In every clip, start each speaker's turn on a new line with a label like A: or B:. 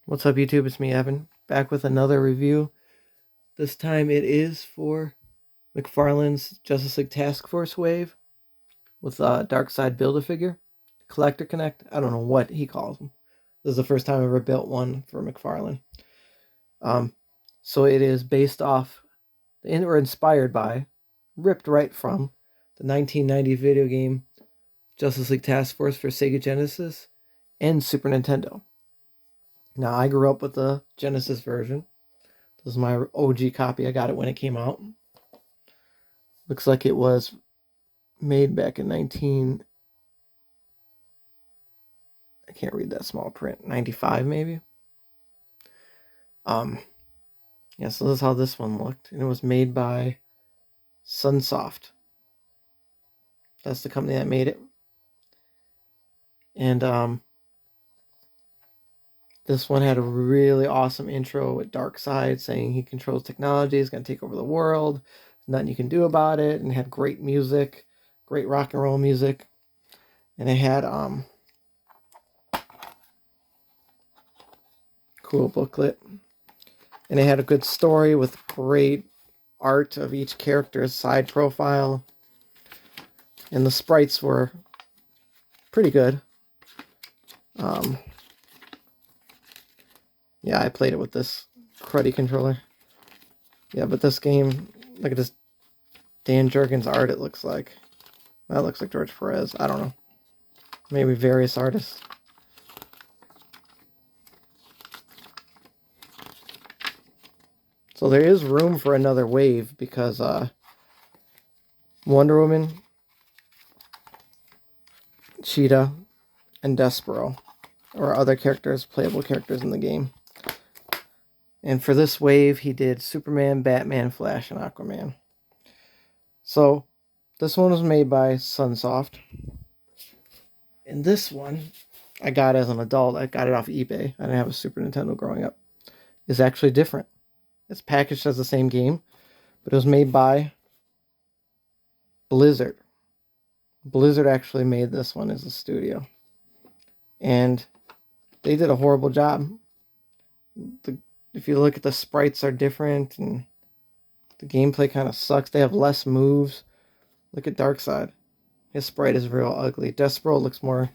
A: What's up, YouTube? It's me, Evan, back with another review. This time it is for McFarlane's Justice League Task Force wave with Darkseid Build-A-Figure, Collector Connect. I don't know what he calls them. This is the first time I ever built one for McFarlane. So it is based off, or inspired by, ripped right from the 1990 video game Justice League Task Force for Sega Genesis and Super Nintendo. Now, I grew up with the Genesis version. This is my OG copy. I got it when it came out. Looks like it was made back in I can't read that small print. 95 maybe. Yeah, so this is how this one looked. And it was made by Sunsoft. That's the company that made it. And this one had a really awesome intro with Darkseid saying he controls technology, he's going to take over the world, nothing you can do about it, and it had great music, great rock and roll music. And it had cool booklet. And it had a good story with great art of each character's side profile. And the sprites were pretty good. Yeah, I played it with this cruddy controller. Yeah, but this game, look at this Dan Jurgens art it looks like. That looks like George Perez. I don't know. Maybe various artists. So there is room for another wave because Wonder Woman, Cheetah, and Despero are other characters, playable characters in the game. And for this wave, he did Superman, Batman, Flash, and Aquaman. So this one was made by Sunsoft. And this one, I got as an adult. I got it off eBay. I didn't have a Super Nintendo growing up. It's actually different. It's packaged as the same game, but it was made by Blizzard. Blizzard actually made this one as a studio. And they did a horrible job. If you look at the sprites are different and the gameplay kind of sucks. They have less moves. Look at Darkseid. His sprite is real ugly. Despero looks more,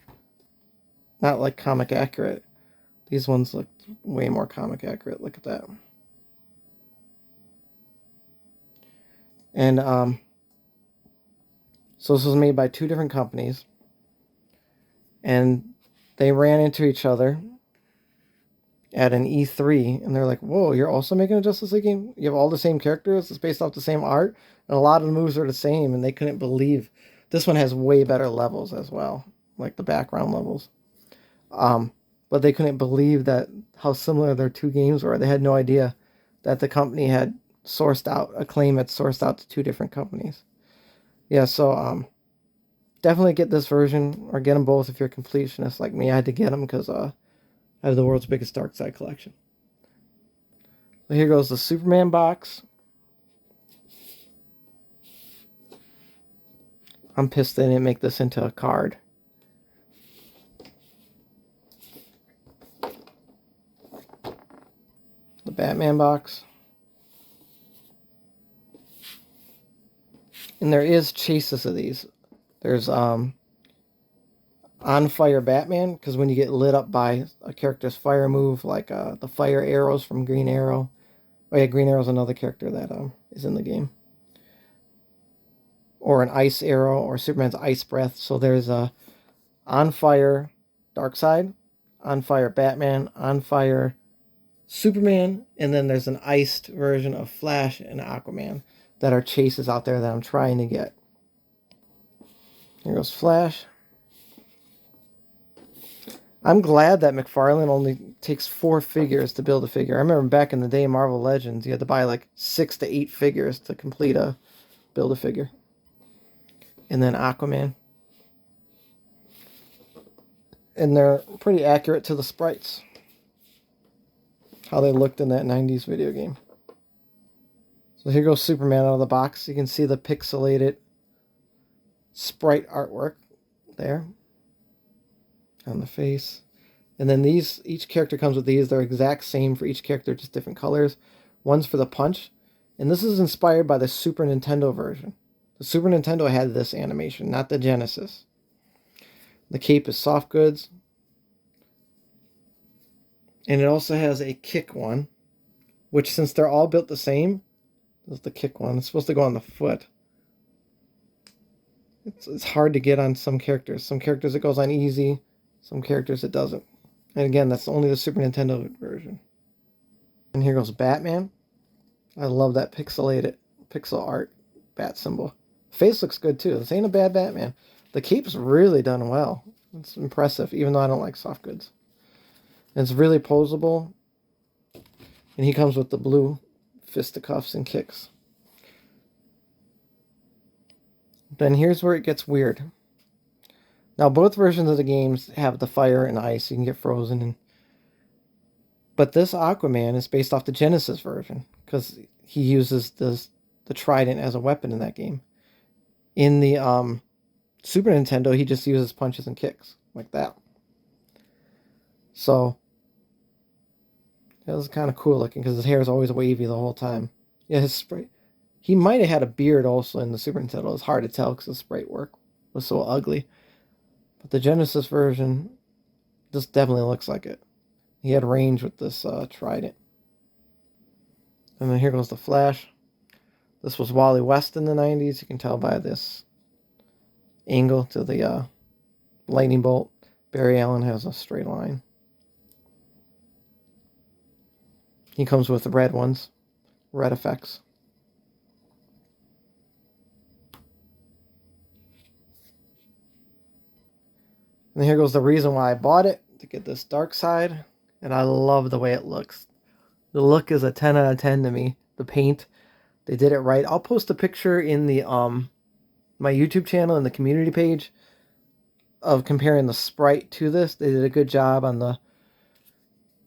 A: not like comic accurate. These ones look way more comic accurate. Look at that. And so this was made by two different companies. And they ran into each other at an E3, and they're like, whoa, you're also making a Justice League game? You have all the same characters, it's based off the same art, and a lot of the moves are the same, and they couldn't believe. This one has way better levels as well, like the background levels. But they couldn't believe that how similar their two games were. They had no idea that the company had sourced out, Acclaim had sourced out to two different companies. Yeah, so definitely get this version, or get them both if you're a completionist like me. I had to get them because I have the world's biggest Darkseid collection. So here goes the Superman box. I'm pissed they didn't make this into a card. The Batman box. And there is chases of these. There's On Fire Batman, because when you get lit up by a character's fire move, like the fire arrows from Green Arrow. Oh yeah, Green Arrow's another character that is in the game. Or an ice arrow, or Superman's ice breath. So there's a On Fire Darkseid, On Fire Batman, On Fire Superman, and then there's an iced version of Flash and Aquaman that are chases out there that I'm trying to get. Here goes Flash. I'm glad that McFarlane only takes 4 figures to build a figure. I remember back in the day, Marvel Legends, you had to buy like 6 to 8 figures to complete a Build-A-Figure. And then Aquaman. And they're pretty accurate to the sprites. How they looked in that 90s video game. So here goes Superman out of the box. You can see the pixelated sprite artwork there on the face. And then each character comes with these. They're exact same for each character, just different colors. One's for the punch. And this is inspired by the Super Nintendo version. The Super Nintendo had this animation, not the Genesis. The cape is soft goods. And it also has a kick one, which since they're all built the same, this is the kick one. It's supposed to go on the foot. It's hard to get on some characters. Some characters it goes on easy, some characters it doesn't. And again, that's only the Super Nintendo version. And here goes Batman. I love that pixelated pixel art bat symbol. Face looks good too. This ain't a bad Batman. The cape's really done well. It's impressive, even though I don't like soft goods. And it's really posable. And he comes with the blue fisticuffs and kicks. Then here's where it gets weird. Now both versions of the games have the fire and ice. You can get frozen. But this Aquaman is based off the Genesis version because he uses the trident as a weapon in that game. In the Super Nintendo, he just uses punches and kicks like that. So that was kind of cool looking because his hair is always wavy the whole time. Yeah, his sprite. He might have had a beard also in the Super Nintendo. It's hard to tell because the sprite work was so ugly. But the Genesis version, this definitely looks like it. He had range with this trident. And then here goes the Flash. This was Wally West in the 90s. You can tell by this angle to the lightning bolt. Barry Allen has a straight line. He comes with the red ones. Red effects. And here goes the reason why I bought it. To get this Darkseid. And I love the way it looks. The look is a 10 out of 10 to me. The paint. They did it right. I'll post a picture in the my YouTube channel and the community page of comparing the sprite to this. They did a good job on the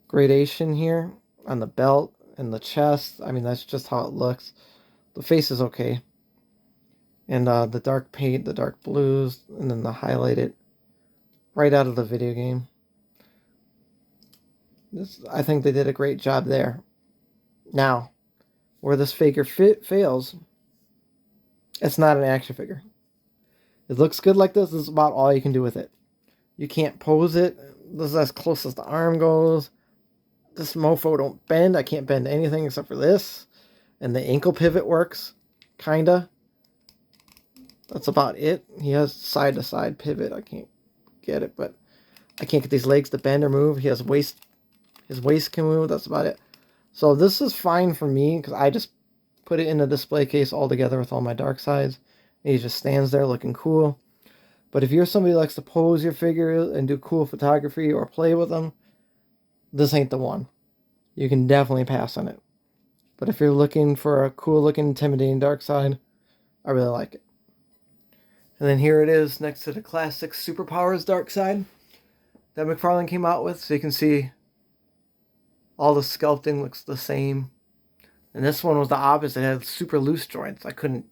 A: gradation here, on the belt and the chest. I mean, that's just how it looks. The face is okay. And the dark paint, the dark blues, and then the highlighted right out of the video game. I think they did a great job there. Now, where this figure fails, it's not an action figure. It looks good like this. This is about all you can do with it. You can't pose it. This is as close as the arm goes. This mofo don't bend. I can't bend anything except for this. And the ankle pivot works. Kinda. That's about it. He has side-to-side pivot. I can't get it, but I can't get these legs to bend or move. He has waist. His waist can move. That's about it. So this is fine for me because I just put it in a display case all together with all my Darkseids. And he just stands there looking cool. But if you're somebody who likes to pose your figure and do cool photography or play with them, this ain't the one. You can definitely pass on it. But if you're looking for a cool looking, intimidating Darkseid, I really like it. And then here it is next to the classic Superpowers Darkseid that McFarlane came out with. So you can see all the sculpting looks the same. And this one was the opposite. It had super loose joints. I couldn't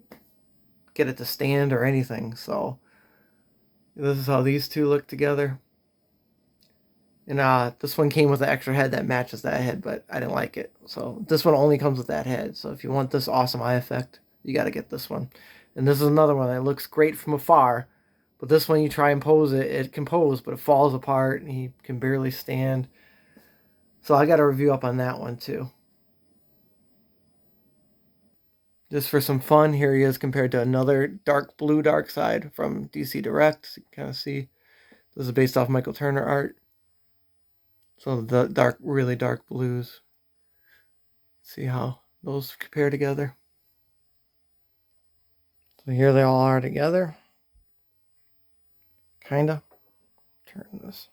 A: get it to stand or anything. So this is how these two look together. And this one came with an extra head that matches that head, but I didn't like it. So this one only comes with that head. So if you want this awesome eye effect, you got to get this one. And this is another one that looks great from afar. But this one, you try and pose it, it can pose, but it falls apart and he can barely stand. So I got a review up on that one too. Just for some fun, here he is compared to another dark blue Darkseid from DC Direct. So you can kind of see this is based off Michael Turner art. So the really dark blues. See how those compare together. So here they all are together. Kinda. Turn this.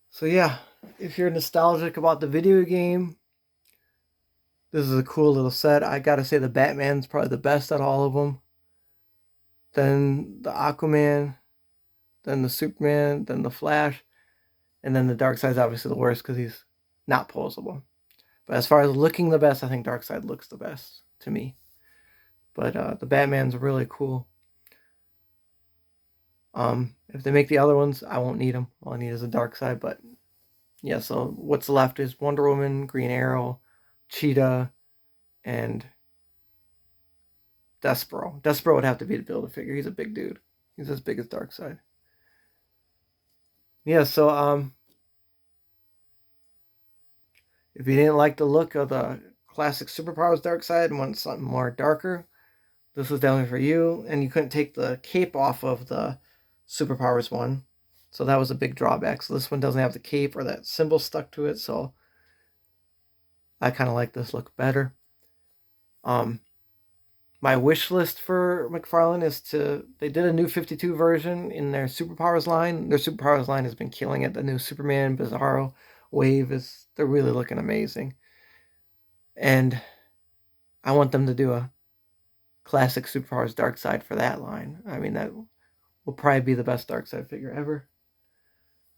A: So yeah, if you're nostalgic about the video game, this is a cool little set. I gotta say the Batman's probably the best out of all of them. Then the Aquaman, then the Superman, then the Flash, and then the Darkseid's obviously the worst because he's not posable. But as far as looking the best, I think Darkseid looks the best to me. But the Batman's really cool. If they make the other ones, I won't need them. All I need is a Darkseid. But yeah, so what's left is Wonder Woman, Green Arrow, Cheetah, and Despero. Despero would have to be the Build-A-Figure. He's a big dude. He's as big as Darkseid. Yeah, so if you didn't like the look of the classic Superpowers Darkseid and want something more darker, this was definitely for you. And you couldn't take the cape off of the Superpowers one, so that was a big drawback. So this one doesn't have the cape or that symbol stuck to it, so I kind of like this look better. My wish list for McFarlane is they did a new 52 version in their Superpowers line. Their Superpowers line has been killing it. The new Superman Bizarro wave they're really looking amazing. And I want them to do a classic Superpowers Darkseid for that line. I mean, that will probably be the best Darkseid figure ever.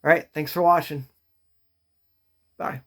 A: All right, thanks for watching. Bye.